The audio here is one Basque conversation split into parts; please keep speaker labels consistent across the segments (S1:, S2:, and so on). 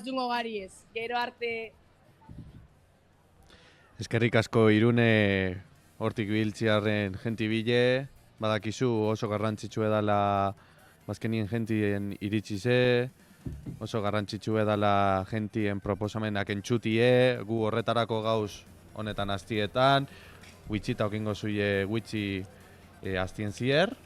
S1: jungo gari ez. Gero arte...
S2: Eskerrik asko Irune hortik biltziarren jenti bile, badakizu oso garrantzitsu edala bazkenien jentien iritsi ze, oso garrantzitsu edala jentien proposamenak entxutie, gu horretarako gauz honetan aztietan, huitxita okingo zuie huitxi aztien zier,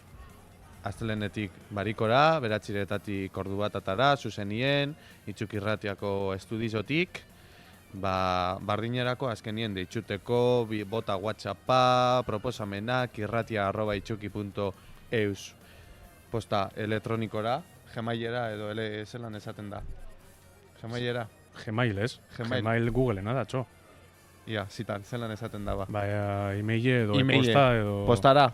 S2: astelenetik barikora, beratziretatik ordu batatara, zuzenien, itxukirratiako estudizotik, bardinerako azkenien deitxuteko, bota WhatsAppa, proposamenak, irratia@itxuki.eus. Posta elektronikora, gmailera edo zelan esaten da. Gmailera?
S3: Gmail ez, Gmail Googleena da, txo.
S2: Ia, zitan, zelan esaten da ba.
S3: Baina, email edo posta edo...
S2: Postara?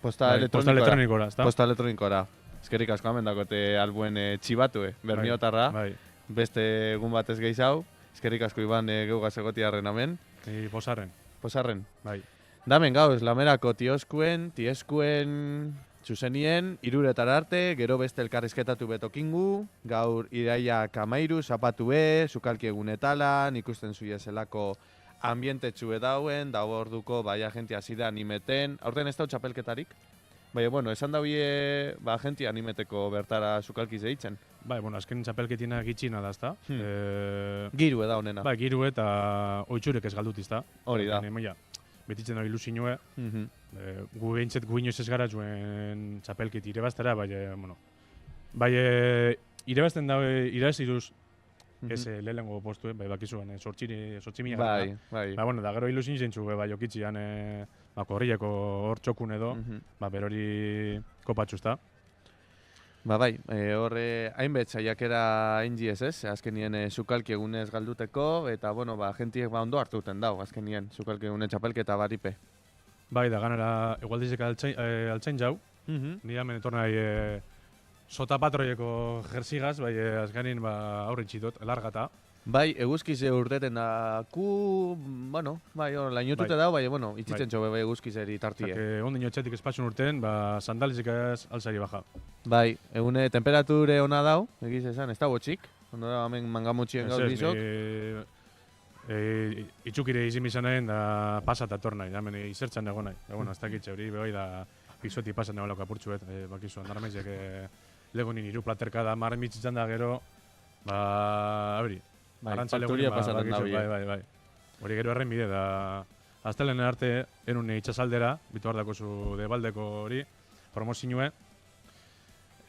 S2: Posta elektronikora.
S3: Posta
S2: elektronikora. Eskerrik asko amendakote albuen txibatu, Bermiotarra. Beste egun batez gehiago. Eskerrik asko Iban geugaz egotiarren amen.
S3: Posarren.
S2: Posarren.
S3: Bai.
S2: Damen gauz, lamerako tieskuen, txuzenien, 3 arte, gero beste elkarrizketatu betokingu, gaur iraiak 13, zapatue, sukalki egunetalan, ikusten zuiezelako ambientetxue dauen, da orduko baia jenti azida animeten, aurten ez da txapelketarik? Baina, bueno, esan daue jenti animeteko bertara sukalki zeitzen.
S3: Bai, bueno, azken txapelketina gitxina da, ezta?
S2: Giru eda honena.
S3: Bai, giru eta oitxurek ez galdut, ezta?
S2: Hori da.
S3: Betitzen da ilusinue. Gu behintzet gu inoiz ez gara zuen txapelket irebaztera, bai, irebazten da irabaziruz ez lehenengo postue, bai, bakizuen, 8.000 gara.
S2: Bai.
S3: Da gero ilusin zentzu, bai, okitzian, korriako hor txokun edo, berori kopatxuzta.
S2: Bai, horre hainbet saiakera ingiez ez, azkenien sukalki egunez galduteko, eta jentiek ondo hartuten dau, azkenien sukalki egunez txapelketa baripe.
S3: Bai, da ganara, egualdizek altzain jau, nire hemen etornai sota patroieko jerzigaz, bai, azkenin aurritxitot, largata.
S2: Bai, eguzkize urteten daku, bai, lainotute dau, bai, itxitzen txobe bai eguzkizeri tartie.
S3: Ondin otxetik espatxun urten, sandalizik ez altzari baja.
S2: Bai, egune temperature ona dau, egiz esan, ez da botxik, ondo da, hemen mangamutxien gaur bizok.
S3: Itxukire izin bizanaen da pasat atornai, hemen izertzan egon nahi. Ez dakitxe hori, behoi da pixoti pasan egon apurtxuet, bakizu, andarmaizek legonin iru platerka da, marren bitzitzan da gero, hori.
S2: Fakturia pasaten da bie.
S3: Bai. Hori gero erren bide da, aztelen arte, enun itxasaldera, bitu hardako zu debaldeko hori, promozioe,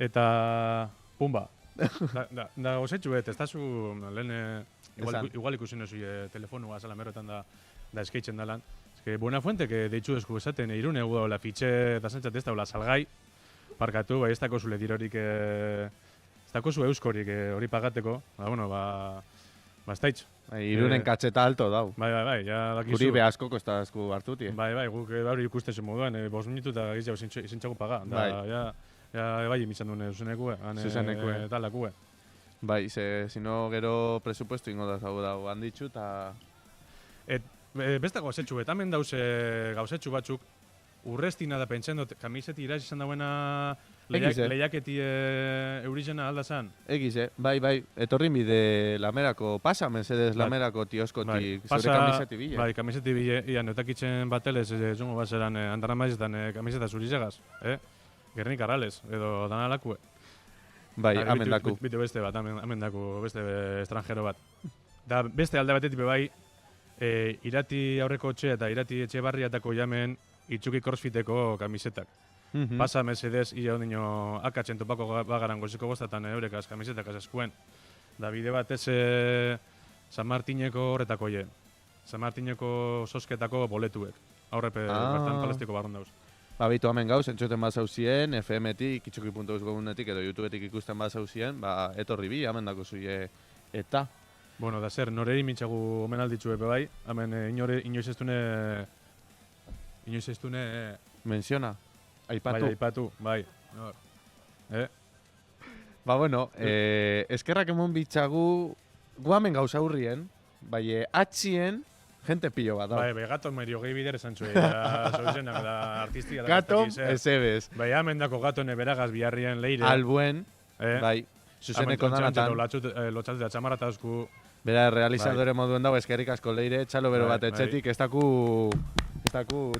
S3: eta pumba. Da osetxuet, ez da zu lehen, igual ikusen ezu telefonua salameroetan da eskeitzen dalan. Buenafuente, que deitxu esku esaten, Irune egu daula fitxe eta zentzat ez daula salgai, parkatu, bai ez dako zule dirorik, ez dako zu euskorik hori pagateko, ez daitz.
S2: Irunen katxeta alto dau.
S3: Bai, ja dakizu.
S2: Guri behazkoko ez da esku hartuti.
S3: Bai, guk hori ikusten moduan, 5 minutu eta gizau zintxago paga. Bai, emizan duen zuzenekue, talakue.
S2: Bai, sino gero presupuesto ingo da zau dau handitxu eta...
S3: Besta gauzetxu, eta hemen dauz gauzetxu batzuk, urrestina da pentsen dut, kamiseti iraz izan dauena lehiaketi eurizena aldazan.
S2: Egize, bai, etorrin bide lamerako, pasa mesedez lamerako tioskotik zure kamiseti bile.
S3: Bai, kamiseti bile, ian, etakitzen batelez, zungo bazeran andarra maizetan kamiseta zurizegaz, Gernik Arrales, edo danalakue.
S2: Bai, amen daku.
S3: Bitu beste bat, amen daku, beste estrangero bat. Da, beste alde batetik bai, irati aurreko etxe eta irati etxe barriatako jamen itxuki crossfiteko kamisetak. Pasa mesedez, ia ondino akatzen topako bagaran goziko goztatan eurekaz kamisetak eskuen. Da bide bat ez San Martineko horretako je. San Martineko sosketako boletuek. Aurrepe bertan palestiko barron dauz.
S2: Bitu hemen gauz, entzuten bat zauzien, FM-etik, itxuki.eus gogunetik edo YouTubeetik ikusten bat zauzien, etorri bi, hemen dako zuie eta.
S3: Bueno, da zer, noreri mintxagu omen alditzu epe bai, hemen inoiz ez dune...
S2: Menziona, aipatu.
S3: Bai, aipatu, bai.
S2: Eskerrak emon bitxagu, guamen gauza hurrien, bai, atxien, gente pillo bat, da.
S3: Bai, gato medio gehi bider esan zuen, soizenak da artistia.
S2: Gato, ez ebes.
S3: Bai, hemen dako gatone beragaz biharrien leire.
S2: Albuen, bai. zuzeneko danatan.
S3: Lotxatzea txamarra eta esku...
S2: Bera, realizadore moduen dago, eskerrik asko leire, txalo bero bat etxetik, ez daku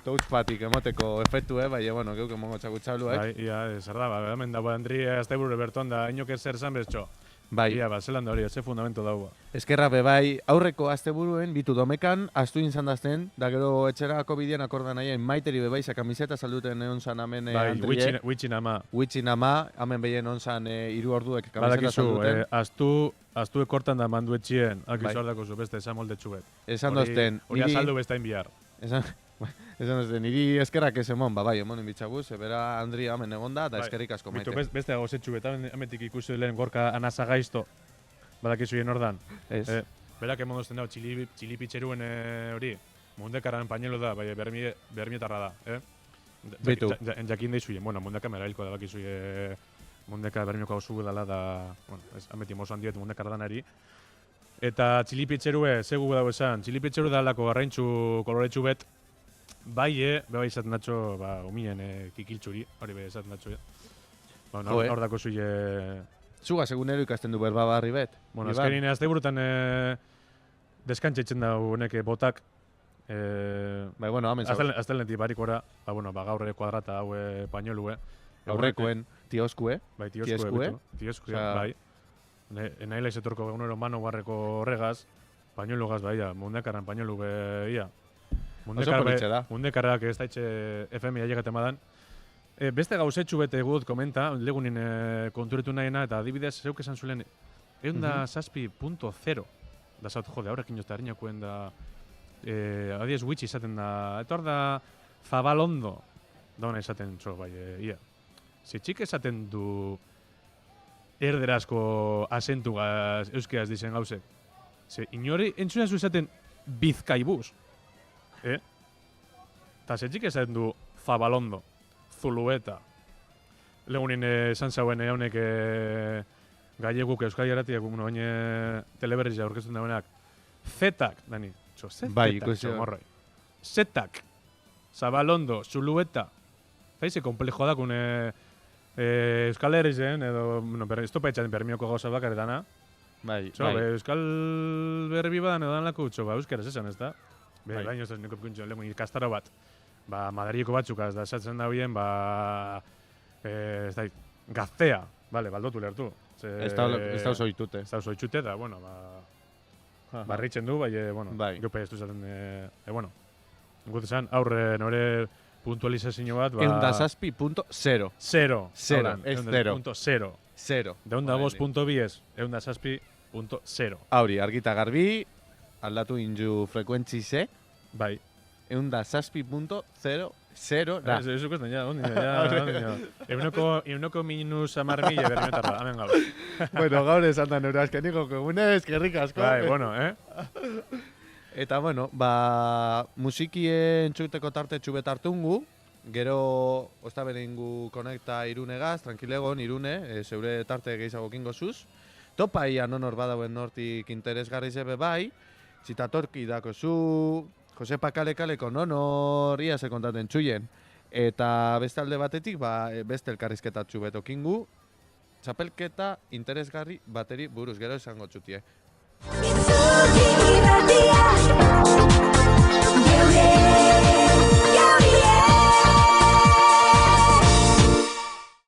S2: touchpatik emoteko efektu, baina, bueno, geuk emongo txaku txaluek.
S3: Bai, ia, zer da, hemen dago Andri azte buru berton da, inok ez zer zan beztxo.
S2: Bai.
S3: Ia, zelan da hori, ze fundamento dago.
S2: Eskerra be bai, aurreko asteburuen bitu domekan, astu izan dazten, da gero etxerako bidean akordan nahien maiteri be bai, kamiseta salduten egon zan amen
S3: bai,
S2: Andrie.
S3: Witchin ama.
S2: Witchin ama, amen behien on zan 3 orduek kamiseta salduten.
S3: Astu ekortan da mandu etxien,
S2: Bai.
S3: dako zu beste esamoldetxu bet.
S2: Esan dozten,
S3: hori azaldu besta inbiar.
S2: Esan dozten, niri eskerrak ez emon, bai, emonin bitxaguz, ebera Andria amen egon da, eta eskerrik asko maite.
S3: Bitu, beste gauzetxu bet, ametik ikusi lehen gorka anasa gaizto, badakizu hien ordan.
S2: Ez.
S3: Berak emon dozten dago, txilipitxeruen hori, mundekaran pañelo da, bai, bermietarra da,
S2: Bitu.
S3: Jakin daizuien, bueno, mundeka merailko da bakizu mundeka bermioko hau zugu dela da, bueno, ameti mozoan diet mundeka danari. Eta txilipitxerue, zegu dago esan, txilipitxeru da lako garraintxu koloretxu bet, bai, beba izaten datxo, umien kikiltxuri, hori be izaten datxo, hor dako zuie...
S2: Zuga, segunero ikasten du berba barri bet.
S3: Bueno, azkenin, azte burutan deskantxetzen da honek botak.
S2: Bai, bueno, amen zau.
S3: Aztelenetik barikora, bueno, gaur kuadrata hau pañolue.
S2: Aurrekoen, tioskue.
S3: Bai, tioskue, bai. Naila izetorko egunero mano barreko horregaz, pañolugaz, bai, mundekaran pañolu ia.
S2: Oso politxe da.
S3: Mundekarak ez daitxe FM ailegat emadan. Beste gauzetxu bete gudot komenta, legunin konturetu nahina, eta adibidez, zeuk esan zulen, eunda saspi.0. Da zaut, jode, aurrekin jozta harinakoen da, adiez witch izaten da, eta hor da zabalondo, da hona izaten txo, bai, ia. Zetxik esaten du erderazko asentugaz, euskeaz dizen gauzek. Ze, inori entzuna zu esaten bizkaibuz. Eta zetxik esaten du zabalondo. Zulueta. Legunin esan zauen honek galleguk Euskal Irratiak teleberrizia aurkezten dauenak. Zetak, Dani.
S2: Bai,
S3: morroi. Zetak. Zabalondo, Zulueta. Zaize komplejo dakun Euskal Herrizen, edo, ez topa etxaten permioko gauza bakar edana.
S2: Bai,
S3: Euskal Berbi badan edan lako txo, euskaraz esan, ez da? Baina ez da niko pikuntxo, legun ikastaro bat. Madarieko batzukaz da esatzen da bien, ez da, gaztea, baldotu lehertu.
S2: Ez da osoitute.
S3: Ez da osoitute, da, bueno, barritzen du, bai, jope ez du zaten, bueno, ingut esan, aurre nore puntualizazio bat,
S2: eundasaspi.0.
S3: Zero.
S2: Zero, ez zero.
S3: Zero.
S2: Zero.
S3: Deundabos.bies, eundasaspi.0.
S2: Hauri, argita garbi, aldatu inju frekuentzize.
S3: Bai.
S2: Eundasaspi.0 da.
S3: Eso cuesta ya, Eunoko minus 10.000 bermiotarra, hemen gaur.
S2: Bueno, gaur esan da neure azkeniko kegune, eskerrik asko.
S3: Bai, bueno,
S2: Eta, bueno, musikien txuteko tarte txubet hartungu, gero ostaberingu konekta Irunegaz, tranquilegon, Irune, zeure tarte gehiago kingo zuz. Topaia nonor badauen nortik interesgarri zebe bai, zitatorki dako zu, Josepa Kale-Kaleko nonor ia ze kontaten txuien. Eta beste alde batetik, beste elkarrizketa txubeto kingu, txapelketa interesgarri bateri buruz, gero esango txutie.